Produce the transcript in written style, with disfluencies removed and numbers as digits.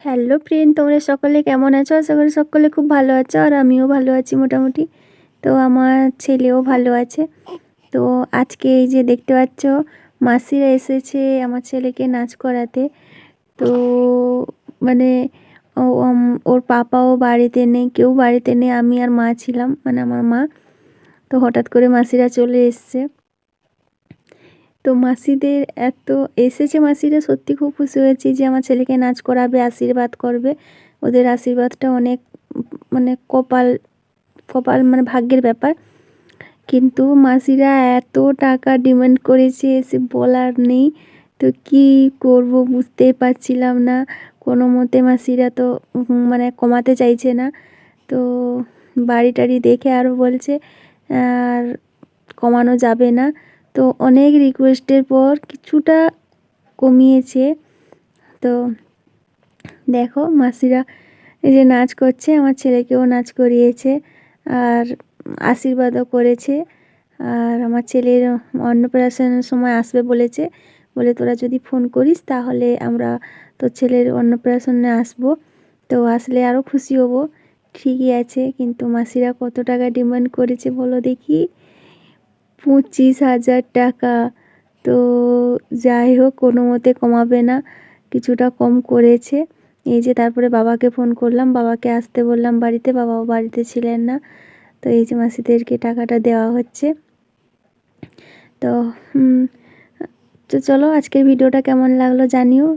Hello friend, তোমরা সকলে কেমন আছো? আশা করি সকলে খুব ভালো আছো, আর আমিও ভালো আছি মোটামুটি। তো আমার ছেলেও ভালো আছে। তো আজকে এই যে দেখতে পাচ্ছ, মাসিরা এসেছে আমার ছেলেকে নাচ করাতে। তো মানে ওর পাপাও বাড়িতে নেই, কেউ বাড়িতে নেই, আমি আর মা ছিলাম, মানে আমার মা। তো হঠাৎ করে মাসিরা চলে এসছে। তো মাসিদের এসেছে মাসিরা, সত্যি খুব খুশি হয়েছি যে আমার ছেলেকে নাচ করাবে, আশীর্বাদ করবে। ওদের আশীর্বাদটা অনেক মানে কপাল মানে ভাগ্যের ব্যাপার। কিন্তু মাসিরা এত টাকা ডিমান্ড করেছে, সে বলার নেই। তো কি করব বুঝতেই পারছিলাম না। কোনো মতে মাসিরা তো মানে কমাতে চাইছে না। তো বাড়ি টাড়ি দেখে আরও বলছে আর কমানো যাবে না। তো অনেক রিকোয়েস্টের পর কিছুটা কমিয়েছে। তো দেখো মাসিরা এই যে নাচ করছে, আমার ছেলেকেও নাচ করিয়েছে আর আশীর্বাদও করেছে। আর আমার ছেলের অন্নপ্রাশনের সময় আসবে বলেছে, বলে তোরা যদি ফোন করিস তাহলে আমরা তোর ছেলের অন্নপ্রাশনে আসবো। তো আসলে আরও খুশি হব। ঠিকই আছে, কিন্তু মাসিরা কত টাকা ডিমান্ড করেছে বলো দেখি? 25,000 টাকা। তো যাই হোক, কোনো মতে কমাবে না, কিছুটা কম করেছে। এই যে তারপরে বাবাকে ফোন করলাম, বাবাকে আসতে বললাম বাড়িতে, বাবাও বাড়িতে ছিলেন না। তো এই যে মাসিদেরকে টাকাটা দেওয়া হচ্ছে। তো তো চলো, আজকের ভিডিওটা কেমন লাগলো জানিও।